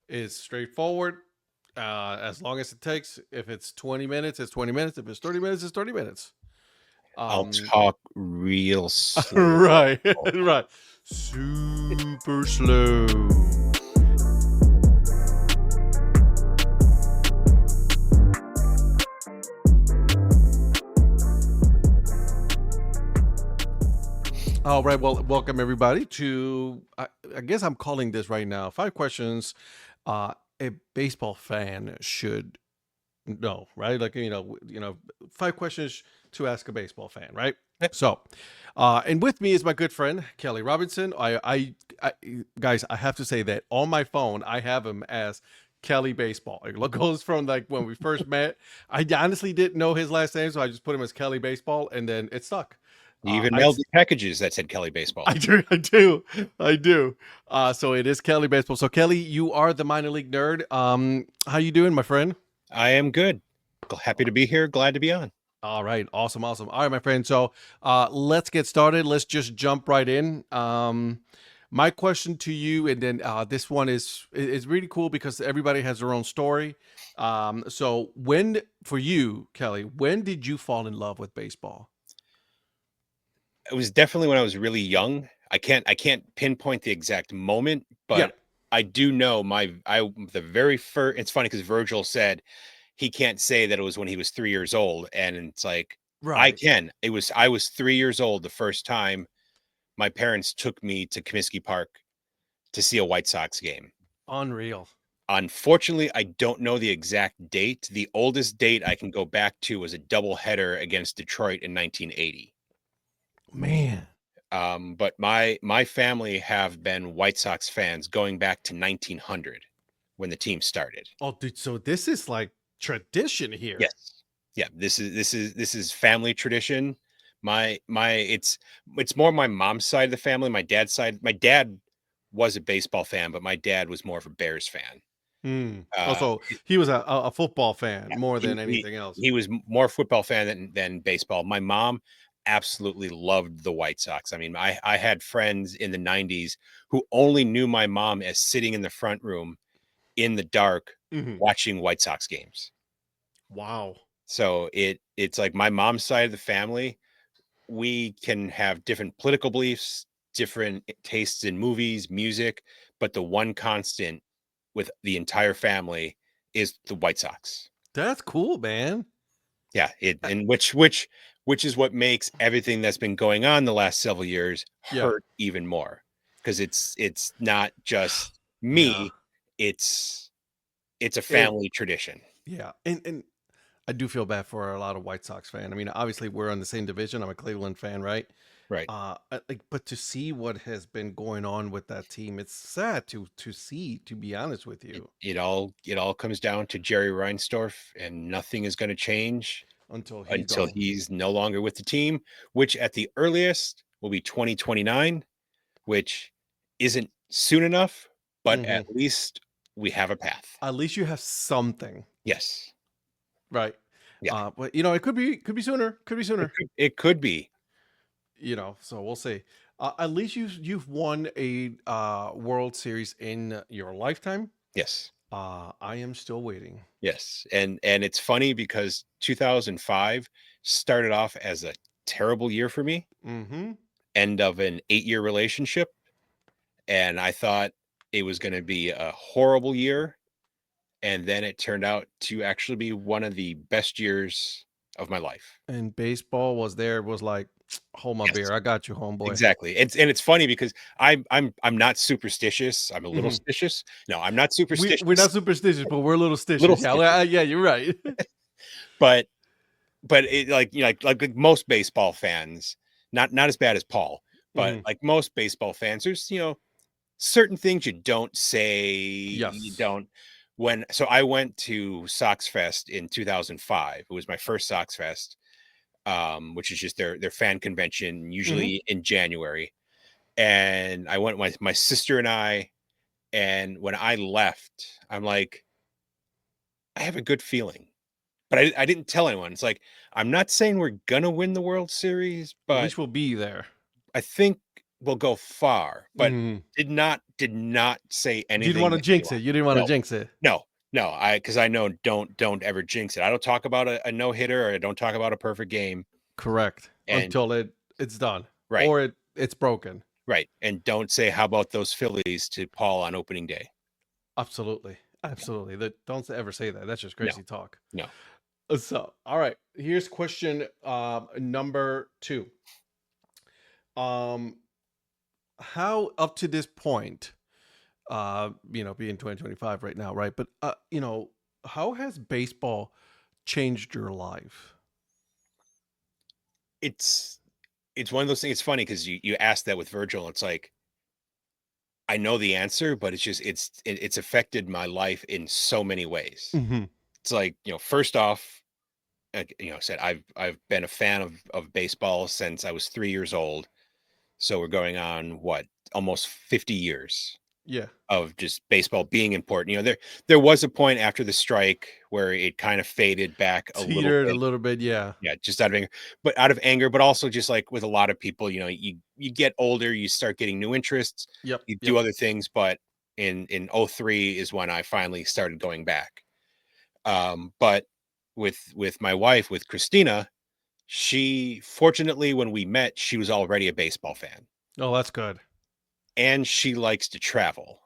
It's straightforward. As long as it takes. If it's 20 minutes, it's 20 minutes. If it's 30 minutes, it's 30 minutes. I'll Um, talk real slow. right, right. Super slow. All right. Well, welcome everybody to. I guess I'm calling this right now. 5 questions. A baseball fan should know, right? Like you know, 5 questions to ask a baseball fan, right? Eh, So, and with me is my good friend Kelly Robinson. I guys, I have to say that on my phone I have him as Kelly Baseball. It goes from like when we first met. I honestly didn't know his last name, so I just put him as Kelly Baseball, and then it stuck. You even I mailed me packages that said Kelly Baseball. I do, I do, I do. So it is Kelly Baseball. So Kelly, you are the minor league nerd. How you doing, my friend? I am good. Happy to be here. Glad to be on. All right, awesome, awesome. All right, my friend. So let's get started. Let's just jump right in. My question to you, and then this one is really cool because everybody has their own story. So when for you, Kelly, when did you fall in love with baseball? It was definitely when I was really young. I can't pinpoint the exact moment, Yeah, but I do know the very first. It's funny because Virgil said he can't say that it was when he was 3 years old, and it's like I right. can. I was 3 years old the first time my parents took me to Comiskey Park to see a White Sox game. Unreal. Unfortunately, I don't know the exact date. The oldest date I can go back to was a doubleheader against Detroit in 1980. Man. But my family have been White Sox fans going back to 1900 when the team started. Oh, dude. So this is like tradition here. Yes, yeah. This is family tradition. It's more my mom's side of the family. My dad's side. My dad was a baseball fan, but my dad was more of a Bears fan. Hmm. Uh, Also, he was a football fan Yeah, more he than he anything else. he was more football fan than baseball. My mom absolutely loved the White Sox. I mean, I had friends in the 90s who only knew my mom as sitting in the front room in the dark Hmm. watching White Sox games. Wow. So it's like my mom's side of the family, we can have different political beliefs, different tastes in movies, music, but the one constant with the entire family is the White Sox. That's cool, man. Yeah, and which is what makes everything that's been going on the last several years Yeah. hurt even more because it's not just Yeah. me, it's it's a It family tradition. yeah. And I do feel bad for a lot of White Sox fan. I mean, obviously we're in the same division. I'm a Cleveland fan, right? Right. Like, but to see what has been going on with that team, it's sad to see, to be honest with It you, it all it all comes down to Jerry Reinsdorf, and nothing is going to change until he's until gone. he's no longer with the team, which at the earliest will be 2029, which isn't soon enough, but Hmm. at least we have a path. At least you have something, Yes. right? Yeah. But you know, it could be sooner, could be It sooner. could be. You know, so we'll see. At least you've won a World Series in your lifetime. Yes. I am still waiting. Yes. And it's funny because 2005 started off as a terrible year for me, Hmm. end of an 8-year relationship, and I thought it was going to be a horrible year, and then it turned out to actually be one of the best years of my life. And baseball was there. Was like, hold my Yes. beer. I got you, homeboy. Exactly. And it's funny because I'm not superstitious. I'm a little Hmm. stitious. No, I'm not We're superstitious. not superstitious, but we're a little Little stitious. Yeah, stitious. yeah, you're right. But it like like most baseball fans, not as bad as Paul, but Hmm. like most baseball fans, there's certain things you don't say, you Yes. don't when so I went to Sox Fest in 2005. It was my first Sox Fest, which is just their fan convention, Hmm. usually in January. And I went with my sister and I, and when I left, I'm like, I have a good feeling. But I didn't tell anyone. It's like, I'm not saying we're gonna win the World Series, At but least we'll be there. I think will go far, but Mhm. did not say You didn't anything wanna that jinx anyone. it. You didn't wanna No, jinx it. no, no, because I know don't ever jinx it. I don't talk about a no-hitter, or I don't talk about a perfect game, Correct. and Until it's done right, or it's broken. right, and don't say, "How about those Phillies?" to Paul on opening day. Absolutely. Yeah, Absolutely. That don't ever say that. That's just no, crazy talk. no. So, all right. Here's question number 2. Um how up to this point, being 2025 right now, right? But how has baseball changed your life? It's it's one of those things. It's funny because you asked that with Virgil, it's like, I know the answer, but it's just it's affected my life in so many ways. Mhm. It's like, first off, I said I've been a fan of baseball since I was 3 years old. So we're going on what, almost 50 years Yeah. of just baseball being important. There was a point after the strike where it kind of faded back a little Teetered a bit. little bit, yeah. Yeah, just out of anger, but also just like with a lot of people, you get older, you start getting new interests, Yep, you do yep. other things, but in '03 is when I finally started going back. But with my wife, with Christina, she fortunately, when we met, she was already a baseball fan, Oh, that's good. and she likes to travel.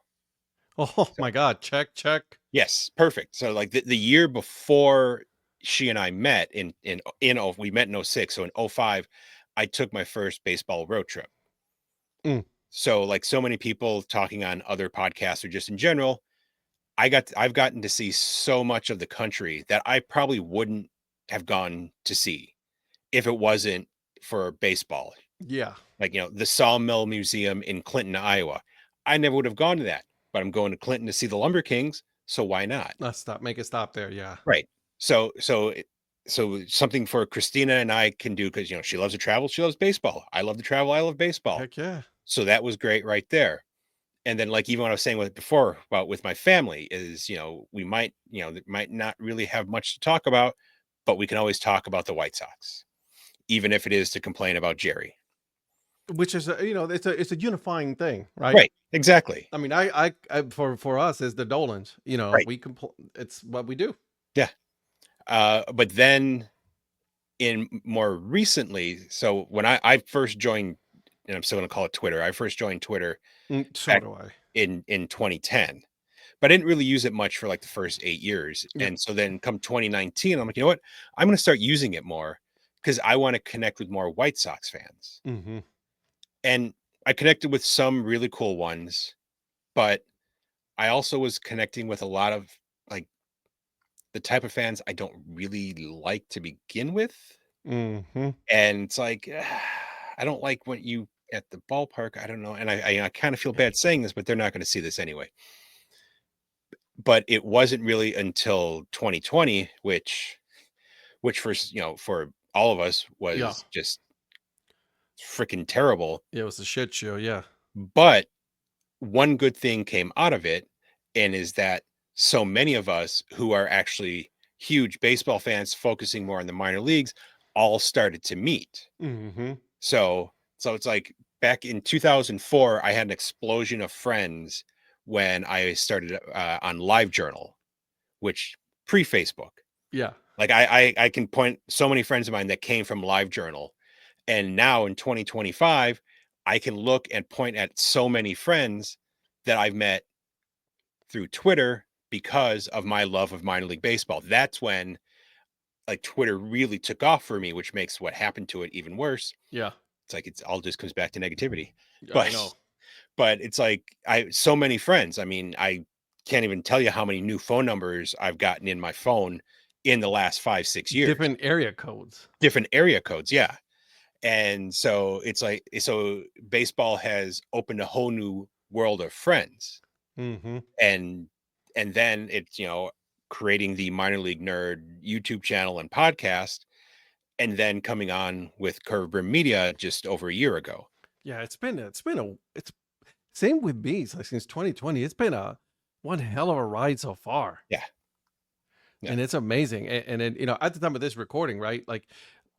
Oh So my god, check, check. yes, perfect. So like the year before she and I met we met in '06, so in '05, I took my first baseball road trip. Mm, So like so many people talking on other podcasts or just in general, I've gotten to see so much of the country that I probably wouldn't have gone to see if it wasn't for baseball. yeah. Like, the Sawmill Museum in Clinton, Iowa. I never would have gone to that, but I'm going to Clinton to see the Lumber Kings, so why not? Let's stop. Make it stop there. Yeah. Right. So something for Christina and I can do, because she loves to travel, she loves baseball. I love to travel, I love baseball. Heck yeah. So that was great right there. And then, like, even what I was saying with before about with my family is, we might, might not really have much to talk about, but we can always talk about the White Sox, even if it is to complain about Jerry. Which is it's a unifying thing, right? Right. Exactly. I mean, I for us as the Dolans, Right. it's what we do. Yeah. But then in more recently, so when I first joined, and I'm still going to call it Twitter, I first joined Twitter So back do I. in 2010, but I didn't really use it much for like the first 8 years. Yep. And so then come 2019, I'm like, you know what? I'm going to start using it more because I want to connect with more White Sox fans. Hmm. And I connected with some really cool ones, but I also was connecting with a lot of like the type of fans I don't really like to begin with. Hmm. And it's like, I don't like what you at the ballpark. I don't know. And I kind of feel bad saying this, but they're not going to see this anyway. But it wasn't really until 2020, which for all of us Yeah. was just freaking terrible. It was a shit show. Yeah. But one good thing came out of it, and is that so many of us who are actually huge baseball fans focusing more on the minor leagues all started to meet. Hmm. So it's like back in 2004, I had an explosion of friends when I started on LiveJournal, which pre-Facebook. Yeah. Like I can point so many friends of mine that came from LiveJournal, and now in 2025, I can look and point at so many friends that I've met through Twitter because of my love of minor league baseball. That's when like Twitter really took off for me, which makes what happened to it even worse. Yeah. It's like it's all just comes back to negativity. I But know. but it's like I so many friends. I mean, I can't even tell you how many new phone numbers I've gotten in my phone in the last 5, 6 years. Different area codes. Different area codes, yeah. And so it's like baseball has opened a whole new world of friends. Hmm. And then it's, creating the minor league nerd YouTube channel and podcast, and then coming on with Curve Brim Media just over a year ago. Yeah. It's same with me. It's like since 2020. It's been a one hell of a ride so far. Yeah. Yeah. And it's amazing. And then, at the time of this recording, right? Like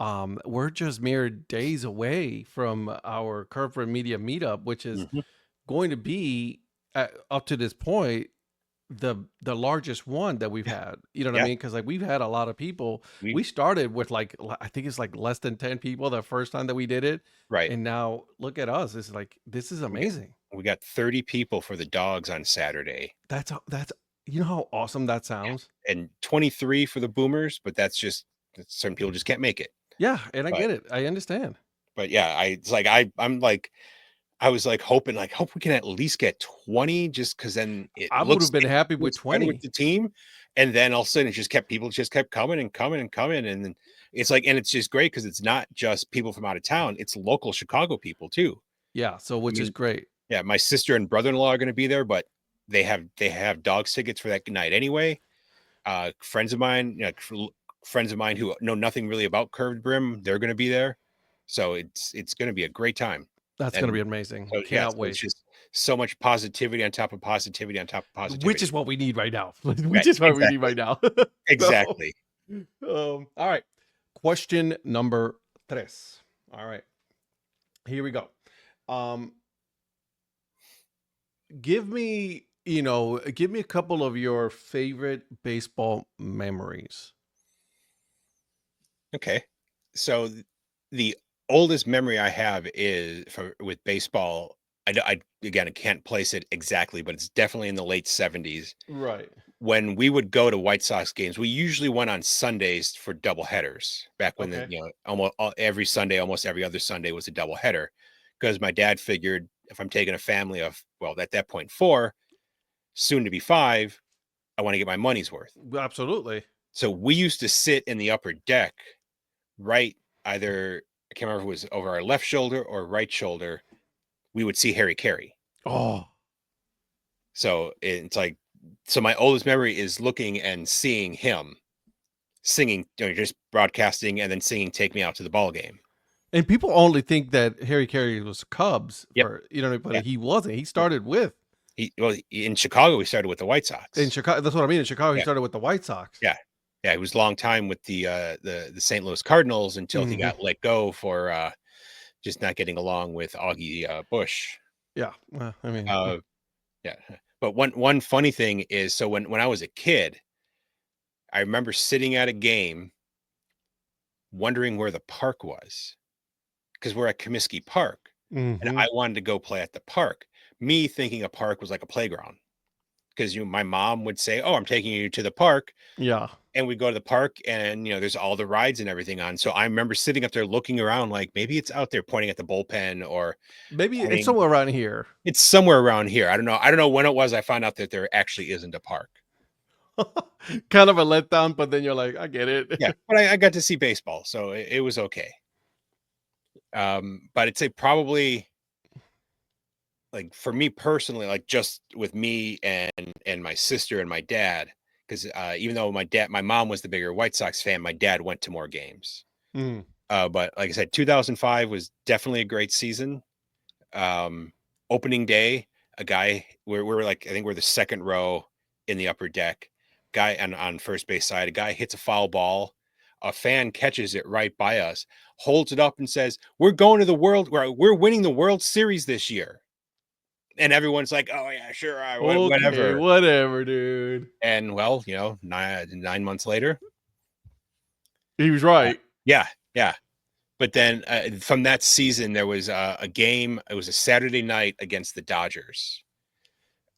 we're just mere days away from our Corporate Media Meetup, which is Mhm. going to be up to this point the largest one that we've Yeah, had. You know what I yeah, mean? Because like we've had a lot of people. we We started with like I think it's like less than 10 people the first time that we did it, right. and now look at us. It's like this is We got amazing. we got 30 people for the dogs on Saturday. That's you know how awesome that sounds. And 23 for the boomers, but certain people just can't make it. Yeah, and I But get it. I understand. yeah, it's like I'm like I was like hoping like hope we can at least get 20 just because then I would have been it happy with looks better with 20. the team. And then all of a sudden it just kept people just kept coming and coming and coming. And then it's like and it's just great because it's not just people from out of town, it's local Chicago people too. Yeah, so I which is mean, great. yeah, my sister and brother-in-law are gonna be there, but they have dogs tickets for that night anyway. Friends of mine, friends of mine who know nothing really about curved brim, they're going to be there. So it's going to be a great time. That's gonna And be amazing. so yeah, Cannot so it's wait. just so much positivity on top of positivity on top of Which positivity. is what we need right now. Which Right, is what we need exactly, right now. So, exactly. all right. Question number tres. All right. Here we go. Um, give me a couple of your favorite baseball memories. Okay, so the oldest memory I have is for with baseball. I again I can't place it exactly, but it's definitely in the late 70s Right. when we would go to White Sox games. We usually went on Sundays for double headers back when Okay. almost every Sunday, almost every other Sunday was a double header because my dad figured if I'm taking a family of, well, at that point, four, soon to be five, I want to get my money's worth. Absolutely. So we used to sit in the upper deck, right? Either, I can't remember if it was over our left shoulder or right shoulder. We would see Harry Carey. Oh, So it's like, so my oldest memory is looking and seeing him singing, just broadcasting and then singing "Take Me Out to the Ball Game." and people only think that Harry Carey was Cubs Yep. for you know, but Yeah. he wasn't. He No. started with In Chicago, we started with the White in Sox. Chicago. That's what I mean. In Chicago, he Yeah. started with the White Sox. Yeah. Yeah. He was a long time with the St. Louis Cardinals until he Mhm. got let go for just not getting along with Augie Bush. Yeah. I mean, Uh, yeah. But one funny thing is, so when I was a kid, I remember sitting at a game wondering where the park was because we're at Comiskey Park and mhm. I wanted to go play at the park. Me thinking a park was like a playground because my mom would say, "Oh, I'm taking you to the park," Yeah. and we go to the park, and there's all the rides and everything on. So I remember sitting up there looking around, like maybe it's out there, pointing at the bullpen or Maybe it's pointing. somewhere around here. It's somewhere around here. I don't know. I don't know when it was. I found out that there actually isn't a park. Kind of a letdown, but then you're like, I get Yeah, it. but I got to see baseball, so it was okay. But I'd say probably like for me personally, like just with me and my sister and my dad, because even though my mom was the bigger White Sox fan, my dad went to more games. Mm. But like I said, 2005 was definitely a great season. Um, Opening day, a guy we're like I think we're the second row in the upper deck. Guy on first base side, a guy hits a foul ball. A fan catches it right by us, holds it up, and says, "We're going to the world. We're winning the World Series this year." And everyone's like, "Oh yeah, sure, Okay, whatever." whatever, dude. And well, 9 months later, He was uh, right. yeah, yeah. But then from that season, there was a game. It was a Saturday night against the Dodgers,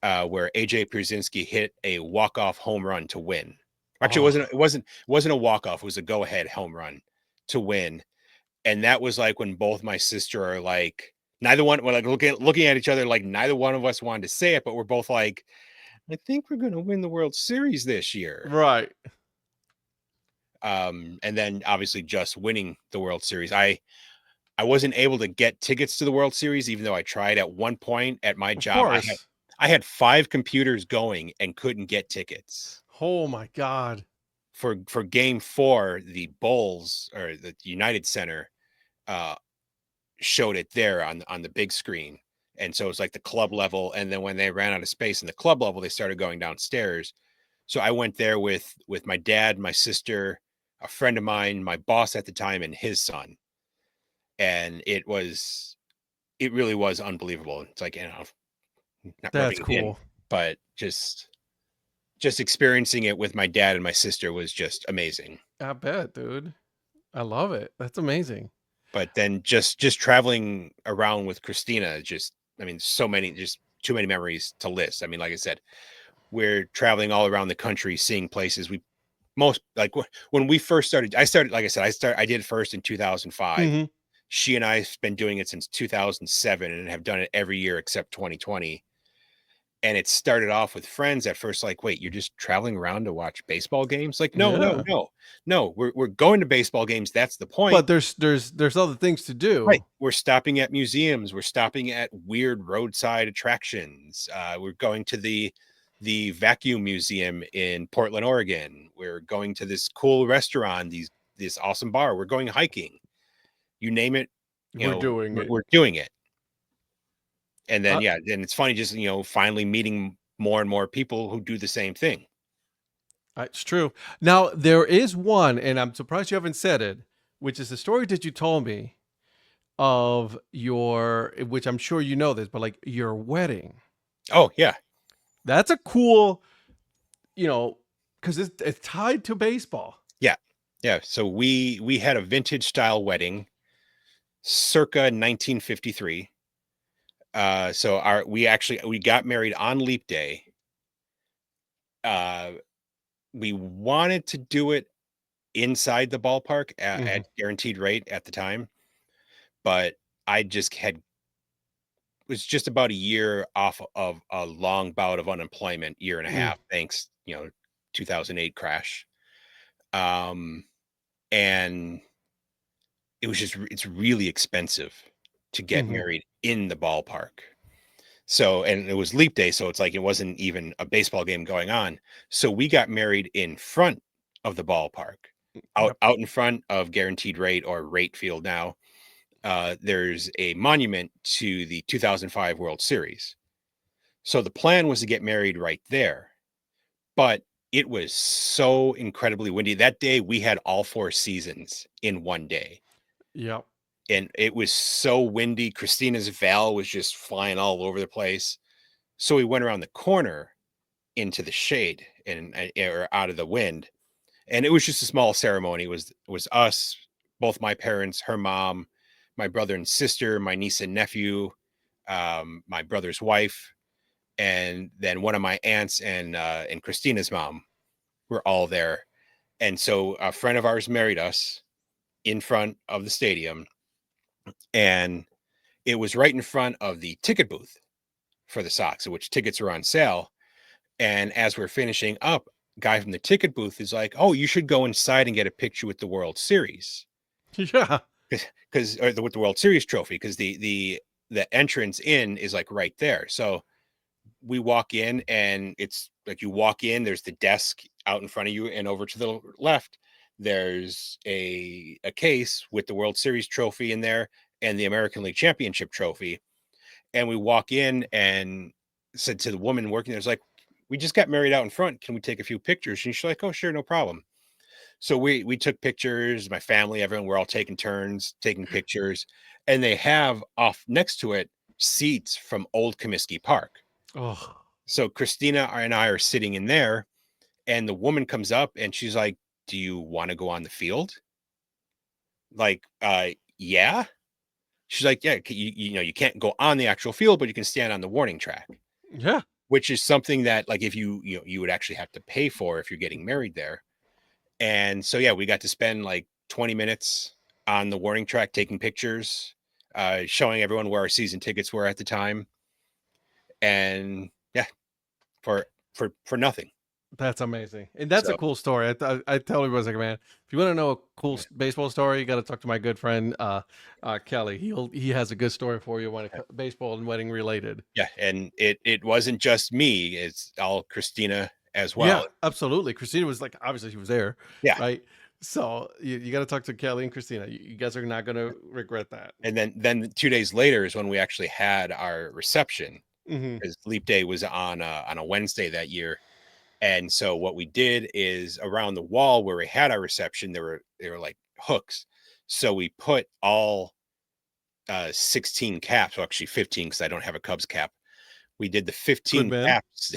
where AJ Pierzynski hit a walk-off home run to win. Actually, Oh, it wasn't a walk-off. It was a go-ahead home run to win. And that was like when both my sister are like, neither one, we're like looking at each other like neither one of us wanted to say it, but we're both like, I think we're going to win the World Series this year. right. And then obviously just winning the World Series. I wasn't able to get tickets to the World Series, even though I tried at one point at my Of job. course. I had 5 computers going and couldn't get tickets. Oh my God. For game 4, the Bulls or the United Center uh showed it there on the big screen. And so it's like the club level. And then when they ran out of space in the club level, they started going downstairs. So I went there with my dad, my sister, a friend of mine, my boss at the time, and his son. And it really was unbelievable. It's like, not That's rubbing it in, cool. but just experiencing it with my dad and my sister was just amazing. I bet, dude. I love it. That's amazing. But then just traveling around with Christina, I mean, so many, just too many memories to list. I mean, like I said, we're traveling all around the country, seeing places we most like when we first started. Like I said, I did it first in 2005. Hmm. She and I've been doing it since 2007 and have done it every year except 2020. And it started off with friends at first, like, wait, you're just traveling around to watch baseball games? Like, no, no, Yeah. no, no, we're going to baseball games. That's the But point. there's other things to Right. do. We're stopping at museums. We're stopping at weird roadside attractions. We're going to the vacuum museum in Portland, Oregon. We're going to this cool restaurant, this awesome bar. We're going hiking. You name it, We're doing it. we're doing it. And then Uh, yeah, then it's funny just finally meeting more and more people who do the same thing. it's true. Now there is one, and I'm surprised you haven't said it, which is the story that you told me of your, which I'm sure you know this, but like your wedding. Oh yeah, That's a cool, you know, because it's tied to baseball. yeah, yeah. So we had a vintage style wedding, circa 1953. So we got married on leap day. Uh, we wanted to do it inside the ballpark Hmm. at guaranteed rate at the time, but I just had was just about a year off of a long bout of unemployment, year and a Mm, half, thanks 2008 crash. Um, and it's really expensive to get hmm. married in the ballpark. So, and it was leap day, so it's like it wasn't even a baseball game going on. So we got married in front of the ballpark, Yep. out in front of Guaranteed Rate or Rate Field now. There's a monument to the 2005 World Series. So the plan was to get married right there, but it was so incredibly windy. That day we had all four seasons in one day. Yep. And it was so windy. Christina's Val was just flying all over the place. So we went around the corner into the shade and or out of the wind. And it was just a small ceremony. It was us, both my parents, her mom, my brother and sister, my niece and nephew, my brother's wife, and then one of my aunts and Christina's mom were all there. And so a friend of ours married us in front of the stadium, and it was right in front of the ticket booth for the Sox, which tickets are on sale. And as we're finishing up, guy from the ticket booth is like, "Oh, you should go inside and get a picture with the World Series, Yeah. because with the World Series trophy, because the entrance in is like right there." So we walk in, and it's like you walk in. There's the desk out in front of you, and over to the left, there's a case with the World Series trophy in there and the American League Championship trophy. And we walk in and said to the woman working there, "It's like, we just got married out in front. Can we take a few pictures?" And she's like, "Oh, sure, no problem." So we took pictures, my family, everyone, we're all taking turns taking pictures. And they have off next to it seats from old Comiskey Park. Oh, So Christina and I are sitting in there, and the woman comes up and she's like, "Do you want to go on the field?" Like, yeah. She's like, "Yeah, you can't go on the actual field, but you can stand on the warning track." yeah. Which is something that, like, if you would actually have to pay for if you're getting married there. And so, yeah, we got to spend like 20 minutes on the warning track taking pictures, showing everyone where our season tickets were at the time. And yeah, for for nothing. That's amazing, and that's a So cool story. I tell everybody, like, man, if you want to know a cool baseball story, you got to talk to my good friend Kelly. He has a good story for you when baseball and wedding related. yeah, and it wasn't just me, it's all Christina as well. Yeah, absolutely. Christina was like, obviously she was there, Yeah. right? So you got to talk to Kelly and Christina. You guys are not going to regret that. And then 2 days later is when we actually had our reception, Hmm. because leap day was on a Wednesday that year. And so what we did is around the wall where we had our reception, there were like hooks. So we put all 16 caps, well, actually 15 because I don't have a Cubs cap. We did the Good 15 man. caps.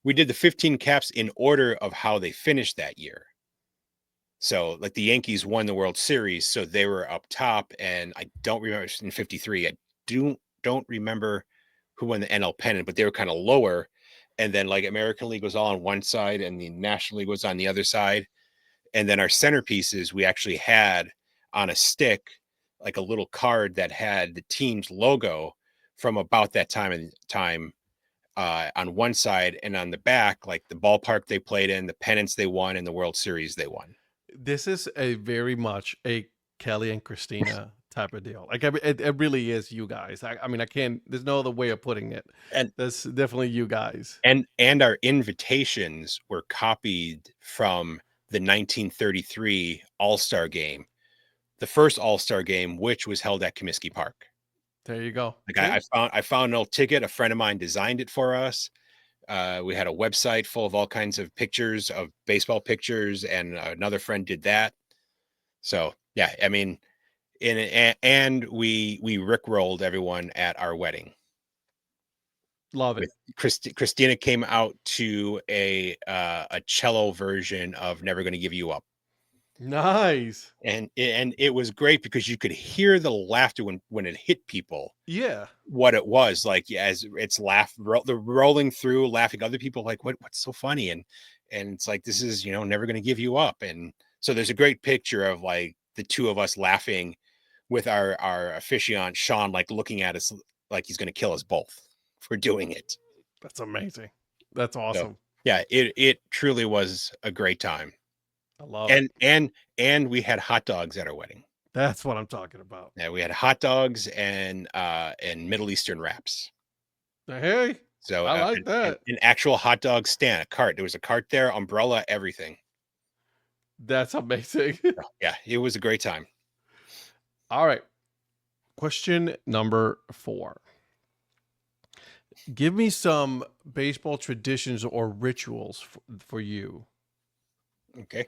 We did the 15 caps in order of how they finished that year. So like the Yankees won the World Series, so they were up top, and I don't remember in '53. I don't remember who won the NL pennant, but they were kind of lower. And then like American League was all on one side, and the National League was on the other side. And then our centerpieces we actually had on a stick, like a little card that had the team's logo from about that time on one side, and on the back, like the ballpark they played in, the pennants they won, and the World Series they won. This is a very much a Kelly and Christina type of deal. Like, I mean, it really is you guys. I mean, I can't. There's no other way of putting it. And That's definitely you guys. and our invitations were copied from the 1933 All-Star game, the first All-Star game, which was held at Comiskey Park. There you go. Like See, I found an old ticket. A friend of mine designed it for us. We had a website full of all kinds of pictures of baseball pictures, and another friend did that. So yeah, I mean, and we rickrolled everyone at our wedding. love it. With Christina came out to a cello version of "Never Gonna Give You Up," Nice. and it was great because you could hear the laughter when it hit people. Yeah, What it was like, yeah, as it's the rolling through, laughing. Other people like, what's so funny? And it's like, this is, Never Gonna Give You Up. And so there's a great picture of like the two of us laughing with our officiant Sean, like looking at us like he's gonna kill us both for doing it. that's amazing. That's So awesome. yeah, it truly was a great time. I love it. And we had hot dogs at our wedding. That's what I'm talking about. Yeah, we had hot dogs and Middle Eastern wraps. Hey, So I like that. an actual hot dog stand, a cart. There was a cart there, umbrella, everything. That's amazing. So, yeah, it was a great time. All right. Question number 4. Give me some baseball traditions or rituals for you. Okay.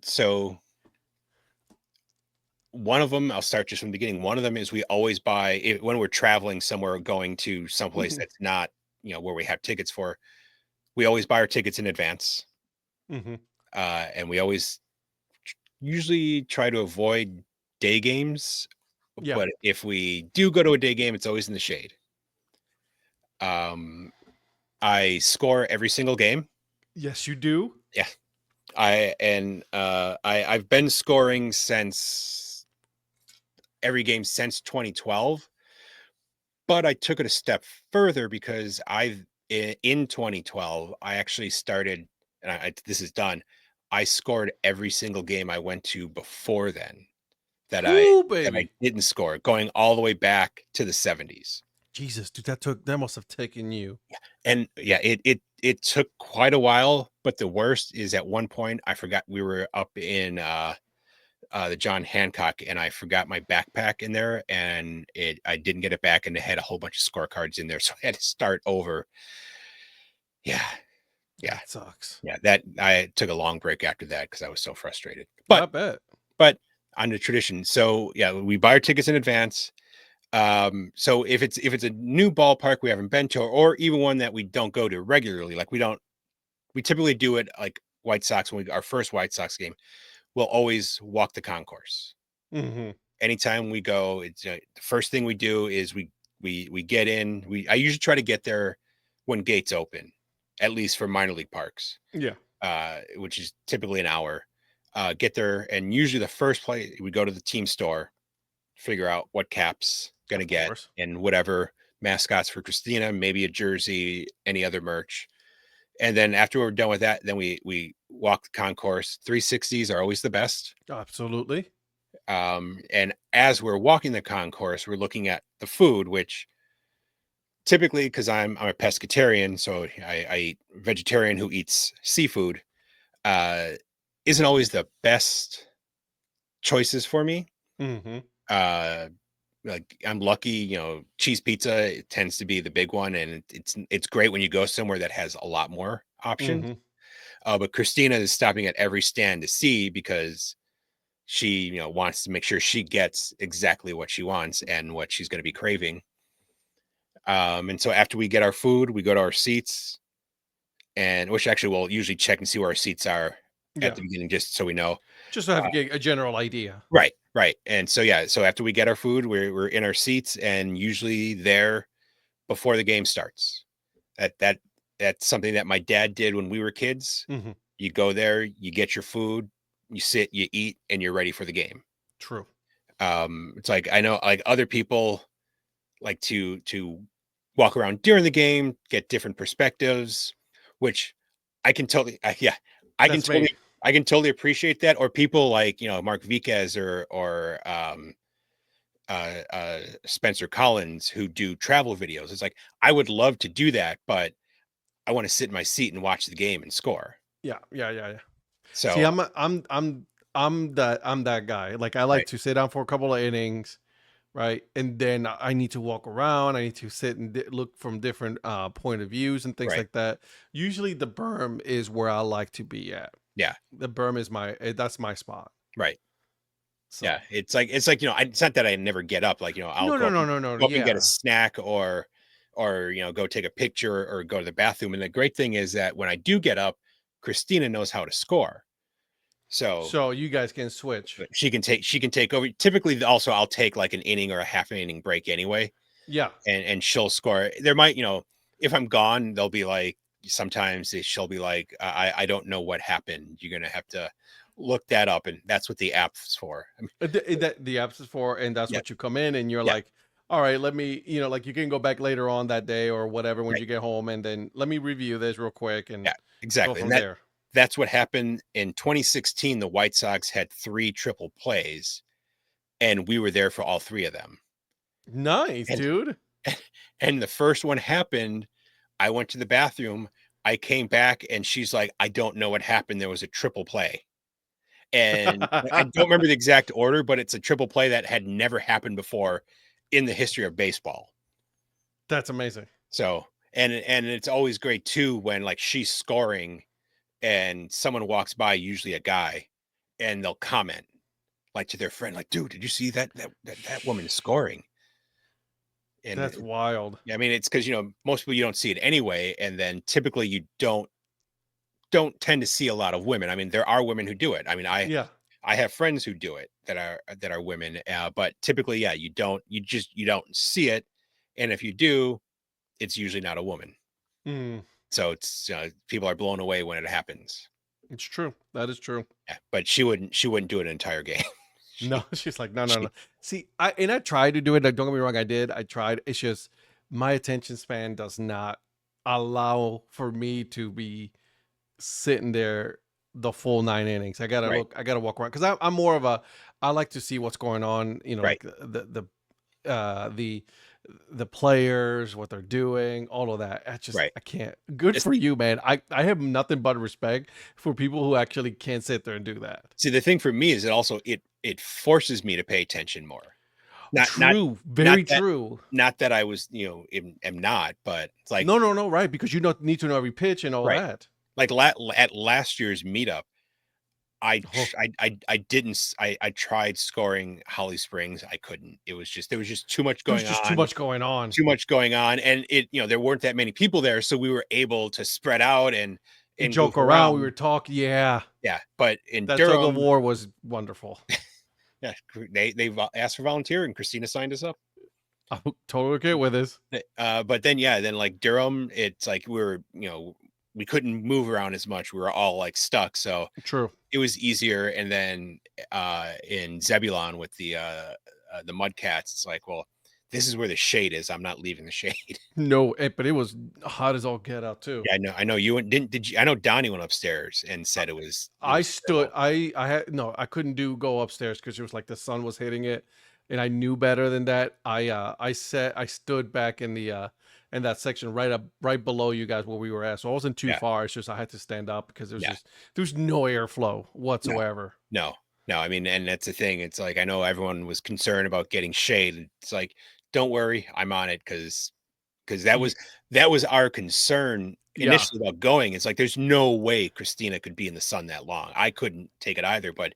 So one of them, I'll start just from the beginning. One of them is we always buy when we're traveling somewhere, going to someplace Hmm. that's not, where we have tickets for. We always buy our tickets in advance, Hmm. and we always usually try to avoid day games. Yeah. But if we do go to a day game, it's always in the shade. Um, I score every single game. Yes, you do. Yeah, I've been scoring since every game since 2012, but I took it a step further because in 2012 I actually started, and this is done. I scored every single game I went to before then that I Woo, that I baby. didn't score, going all the way back to the 70s. Jesus, dude, that must have taken you. And yeah, it took quite a while, but the worst is at one point I forgot we were up in the John Hancock, and I forgot my backpack in there, and I didn't get it back, and it had a whole bunch of scorecards in there, so I had to start over. Yeah, yeah, That sucks. yeah. That I took a long break after that because I was so frustrated. I bet. But on the tradition, so yeah, we buy our tickets in advance. So if it's a new ballpark we haven't been to, or even one that we don't go to regularly, like we typically do it like White Sox when our first White Sox game, we'll always walk the concourse. Hmm. Anytime we go, it's the first thing we do is we get in. I usually try to get there when gates open, at least for minor league parks, Yeah, which is typically an hour. Get there, and usually the first place we go to the team store, figure out what caps gonna of get, course. and whatever mascots for Christina, maybe a jersey, any other merch. And then after we're done with that, then we walk the concourse. 360s are always the best. Absolutely. And as we're walking the concourse, we're looking at the food, which typically, because I'm a pescatarian, so I eat vegetarian who eats seafood, uh, isn't always the best choices for me. Hmm. Uh, like I'm lucky, cheese pizza tends to be the big one, and it's great when you go somewhere that has a lot more options. Mhm. But Christina is stopping at every stand to see because she, wants to make sure she gets exactly what she wants and what she's going to be craving. And so after we get our food, we go to our seats, and which actually we'll usually check and see where our seats are at Yeah. the beginning, just so we know. Just to have a general idea. Right, right. And so yeah, so after we get our food, we're in our seats and usually there before the game starts. That's something that my dad did when we were kids. Mhm. You go there, you get your food, you sit, you eat, and you're ready for the game. True. It's like I know like other people like to walk around during the game, get different perspectives, which I can totally yeah, I can That's me. totally I can totally appreciate that. Or people like, Mark Viquez or Spencer Collins who do travel videos. It's like I would love to do that, but I want to sit in my seat and watch the game and score. Yeah, yeah, yeah, yeah. See, So I'm that guy. Like I like right, to sit down for a couple of innings, right? And then I need to walk around. I need to sit and look from different point of views and things right, like that. Usually the berm is where I like to be at. yeah, The berm is that's my spot. right. Yeah, So it's like, it's not that I never get up, like, I'll no, go no, up no, and no, no. get a Yeah, snack or, go take a picture or go to the bathroom, and the great thing is that when I do get up, Christina knows how to score. So, so you guys can switch. but she can take over. Typically, also, I'll take, like, an inning or a half an inning break anyway, Yeah. and she'll score. There might, if I'm gone, they'll be like sometimes she'll be like, I don't know what happened. You're gonna have to look that up, and that's what the app's for. I mean, The apps is for, and that's yeah, what you come in and you're yeah, like, all right, let me, like you can go back later on that day or whatever when right, you get home, and then let me review this real quick yeah, and go exactly, and from there. that's what happened in 2016. The White Sox had 3 triple plays, and we were there for all 3 of them. Nice, And dude. and the first one happened, I went to the bathroom, I came back, and she's like, "I don't know what happened, there was a triple play." And I don't remember the exact order, but it's a triple play that had never happened before in the history of baseball. That's amazing. So, and it's always great too when, like, she's scoring and someone walks by, usually a guy, and they'll comment, like, to their friend, like, "Dude, did you see that woman is scoring?" And That's wild. yeah, I mean, it's because most people, you don't see it anyway, and then typically you don't tend to see a lot of women. I mean, there are women who do it. I mean, Yeah. I have friends who do it that are women, but typically, yeah, you don't see it, and if you do, it's usually not a woman. Mm, So it's people are blown away when it happens. it's true. That is true. Yeah, but she wouldn't do an entire game. No, she she's like, no, no, she no. See, I tried to do it. Like, don't get me wrong, I did. I tried. It's just my attention span does not allow for me to be sitting there the full 9 innings. I gotta right, look. I gotta walk around because I'm more of a. I like to see what's going on. right, Like the players, what they're doing, all of that. right. I can't. Good It's for you, man. I have nothing but respect for people who actually can't sit there and do that. See, the thing for me is it forces me to pay attention more. Not not True, not very that true. not that I was, am not, but it's like No, no, no, right? Because you don't need to know every pitch and all right. that. Like at last year's meetup, Oh, I didn't I tried scoring Holly Springs. I couldn't. There was just there's just too much going on. too much going on, and there weren't that many people there, so we were able to spread out and goof Joke around. We were around. talking. Yeah, Yeah, but in that tug of Durham, war was wonderful. yeah, they asked for volunteer, and Christina signed us up. I'm totally okay with this. But then yeah, then like Durham, it's like we couldn't move around as much. We were all like stuck, so True. it was easier. And then in Zebulon with the Mudcats, it's like, well, this is where the shade is. I'm not leaving the shade. No, but it was hot as all get out too. Yeah, I know you didn't. Did you? I know Donnie went upstairs and said it I was stood. terrible. I had no. I couldn't do go upstairs because it was like the sun was hitting it, and I knew better than that. I stood back in that section right below you guys where we were at. So I wasn't too Yeah, far. It's just I had to stand up because yeah, there's no airflow no, whatsoever. no. No, I mean, and that's the thing. It's like I know everyone was concerned about getting shade. It's like, don't worry, I'm on it because Y that was our concern yeah, initially about going. It's like there's no way Christina could be in the sun that long. I couldn't take it either, but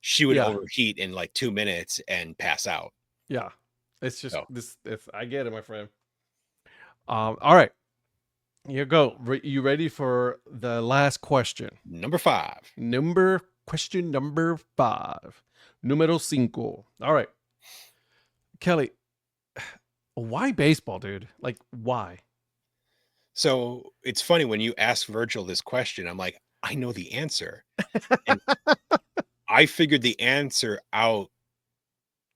she would yeah, overheat in like 2 minutes and pass out. yeah. It's just So this if I get it, my friend. All right, here you go. You ready for the last question? number 5. Question number 5. Número cinco. All right, Kelly, why baseball, dude? Like, why? So it's funny when you ask Virgil this question, I'm like, I know the answer. And I figured the answer out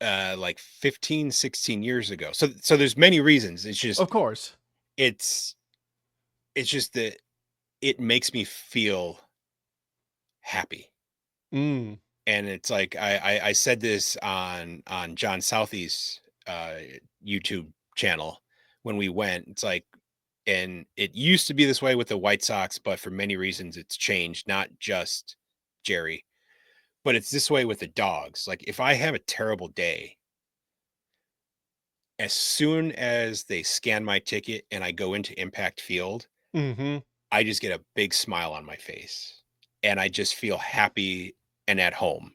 like 15, 16 years ago. So there's many reasons. Of course. It's it's just that it makes me feel happy. Mm, And it's like I said this on John Southey's uh YouTube channel when we went. It's like, and it used to be this way with the White Sox, but for many reasons it's changed, not just Jerry, but it's this way with the dogs. Like if I have a terrible day, as soon as they scan my ticket and I go into Impact Field, mm-hmm. I just get a big smile on my face and I just feel happy and at home.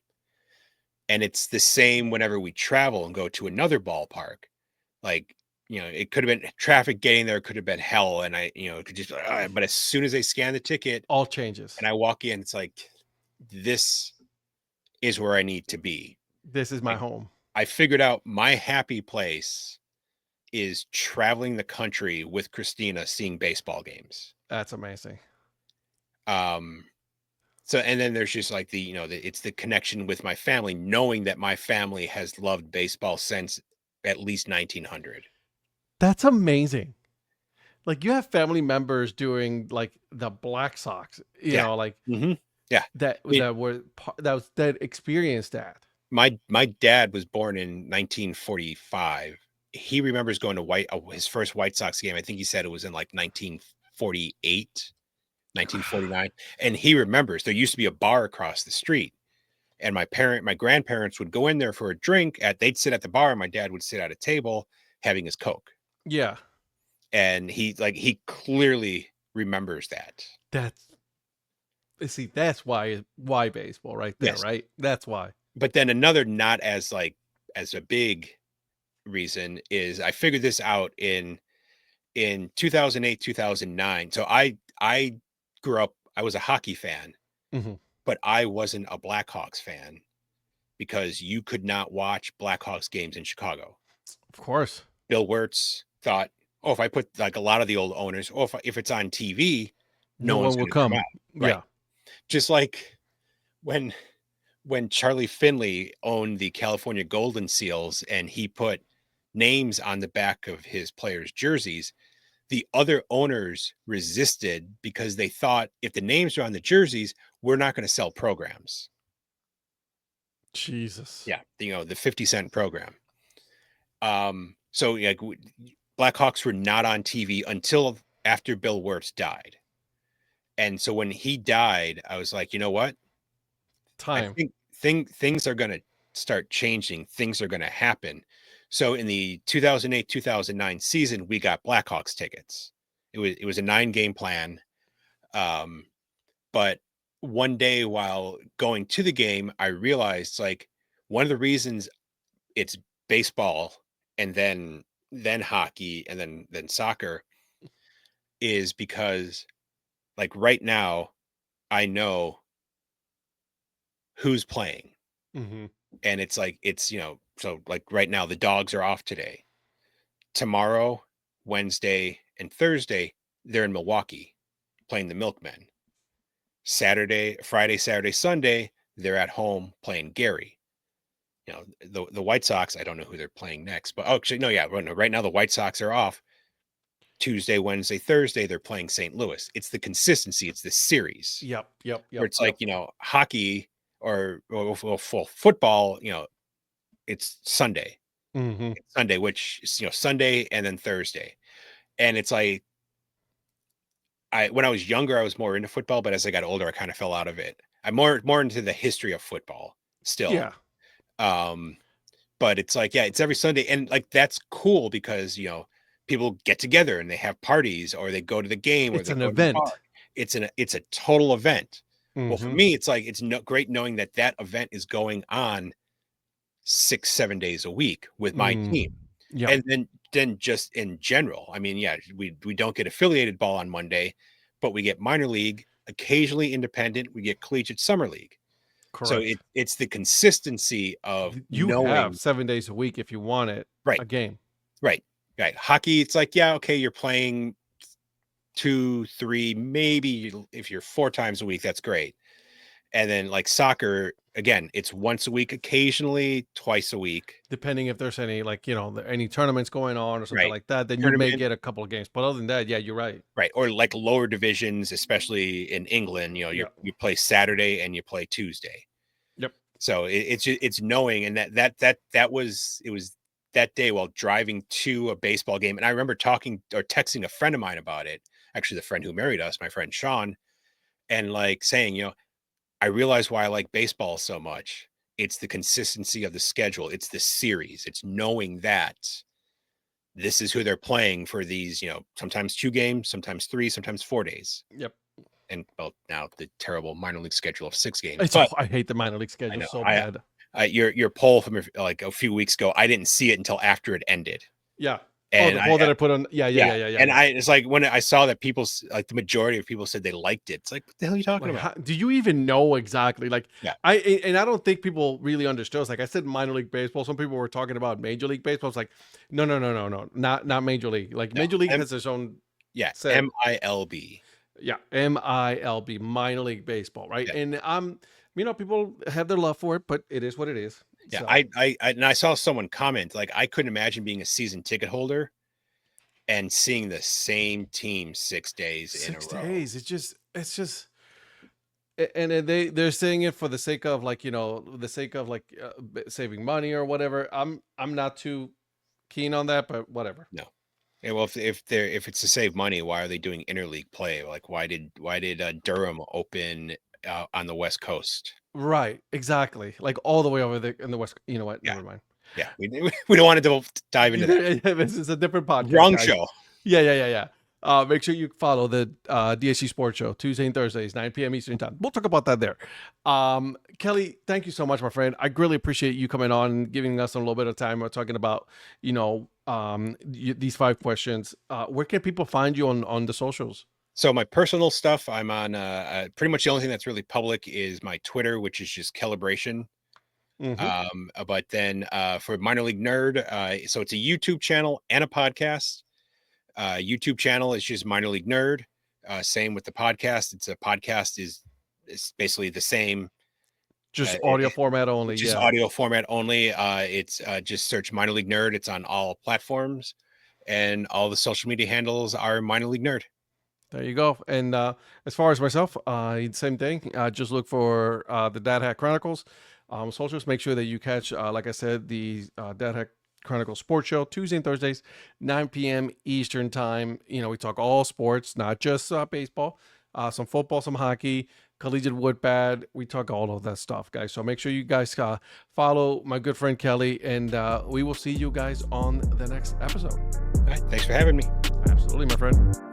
And it's the same whenever we travel and go to another ballpark. Like, it could have been traffic getting there, could have been hell. And it could just, but as soon as they scan the ticket All changes. and I walk in, it's like, this is where I need to be. This is my Like, home. I figured out my happy place is traveling the country with Christina seeing baseball games. That's amazing. Um, so and then there's just like it's the connection with my family, knowing that my family has loved baseball since at least 1900. That's amazing. Like you have family members doing like the Black Sox, Yeah. like Hmm. Yeah. It that experienced that. My dad was born in 1945. He remembers going to his first White Sox game. I think he said it was in like 1948, 1949, and he remembers there used to be a bar across the street. And my grandparents would go in there for a drink they'd sit at the bar and my dad would sit at a table having his Coke. Yeah, And he clearly remembers that. that's see, that's why baseball right there, Yes. right? That's why. But then another not as as a big reason is I figured this out in 2008, 2009. So I grew up, I was a hockey fan, Hmm. but I wasn't a Blackhawks fan because you could not watch Blackhawks games in Chicago. Of course, Bill Wirtz thought, "Oh, if I put like a lot of the old owners, oh, if it's on TV, no no one's one will going to come come. out." Right. Yeah, Just like when Charlie Finley owned the California Golden Seals and he put names on the back of his players' jerseys, the other owners resisted because they thought if the names are on the jerseys, we're not going to sell programs. Jesus. Yeah, the 50-cent program. So like Blackhawks were not on TV until after Bill Wirtz died. And so when he died, I was like, you know what? I Time. think things are going to start changing. Things are going to happen. So in the 2008, 2009 season, we got Blackhawks tickets. It was a 9-game plan. Um, but one day while going to the game, I realized like one of the reasons it's baseball and then hockey and then soccer is because like right now I know who's playing. Hmm. And it's like so like right now the dogs are off today. Tomorrow, Wednesday, and Thursday, they're in Milwaukee playing the Milkmen. Friday, Saturday, Sunday, they're at home playing Gary. The White Sox, I don't know who they're playing next, but actually, no, yeah, right now the White Sox are off. Tuesday, Wednesday, Thursday, they're playing St. Louis. It's the consistency, it's the series Yep. Yep. where Yep. it's like, Yep. hockey or football, it's Sunday. Hmm. It's Sunday, which is, Sunday and then Thursday. And it's like, when I was younger, I was more into football, but as I got older, I kind of fell out of it. I'm more into the history of football. still. Yeah. Um, but it's like, yeah, it's every Sunday. And like, that's cool because, people get together and they have parties or they go to the game or It's they an go to the park. event. It's a total event. Well, for Hmm. me, it's like, it's great knowing that that event is going on 6, 7 days a week with my Mm. team. Yep. And then just in general, I mean, yeah, we don't get affiliated ball on Monday, but we get minor league, occasionally independent, we get collegiate summer league. So Correct. it's the consistency of You have knowing. 7 days a week if you want it, Right, a game. right, right. Hockey, it's like, yeah, okay, you're playing 2, 3, maybe if you're 4 times a week, that's great. And then like soccer, again, it's once a week, occasionally twice a week. Depending if there's any, like, any tournaments going on or something Right. like that, then you may Tournament, get a couple of games. But other than that, yeah, you're right. right. Or like lower divisions, especially in England, Yeah. you play Saturday and you play Tuesday. Yep. So it's knowing, and that was it was that day while driving to a baseball game, and I remember talking or texting a friend of mine about it, actually the friend who married us, my friend Sean, and like saying, I realize why I like baseball so much. It's the consistency of the schedule. It's the series. It's knowing that this is who they're playing for these, sometimes 2 games, sometimes 3, sometimes 4 days. Yep. And well, now the terrible minor league schedule of 6 games. It's But I hate the minor league I schedule know so bad. your poll from like a few weeks ago, I didn't see it until after it ended. Yeah. Oh, And the poll that I put on. Yeah. and it's like when I saw that like the majority of people said they liked it. It's like, what the hell are you talking Like, about? do you even know exactly? Like, Yeah. I don't think people really understood. It's like I said, minor league baseball. Some people were talking about major league baseball. It's like, no, not major league. Like No, major league has its own yeah, set. MILB. Yeah, MILB, minor league baseball, right? Yeah. And people have their love for it, but it is what it is. Yeah, So, I saw someone comment like, I couldn't imagine being a season ticket holder and seeing the same team 6 days in a six row. days. It's just, and then they're saying it for the sake of, like, the sake of, like, saving money or whatever. I'm not too keen on that, but whatever. No. Yeah, well, if it's to save money, why are they doing interleague play? Like, why did Durham open on the West Coast? Right, exactly. Like all the way over there in the West. You know what? Yeah, Never mind. yeah, we we don't want to dive into that. This is a different podcast, Wrong guys. show. Yeah. Make sure you follow the DSC Sports Show Tuesday and Thursdays, 9 p.m. Eastern Time. We'll talk about that there. Kelly, thank you so much, my friend. I greatly appreciate you coming on and giving us a little bit of time. We're talking about, these 5 questions. Where can people find you on the socials? So my personal stuff, I'm on pretty much the only thing that's really public is my Twitter, which is just Calibration. Mm-hmm. But then for Minor League Nerd, so it's a YouTube channel and a podcast. YouTube channel is just Minor League Nerd. Same with the podcast. It's a podcast is basically the same. Just audio format only. Just Yeah. audio format only. It's just search Minor League Nerd. It's on all platforms, and all the social media handles are Minor League Nerd. There you go. And as far as myself, same thing. Just look for the Dad Hack Chronicles socials. Make sure that you catch, like I said, the Dad Hack Chronicles Sports Show Tuesday and Thursdays, 9 p.m. Eastern Time. We talk all sports, not just baseball, some football, some hockey, collegiate wood bat. We talk all of that stuff, guys. So make sure you guys follow my good friend Kelly, and we will see you guys on the next episode. All right, thanks for having me. Absolutely, my friend.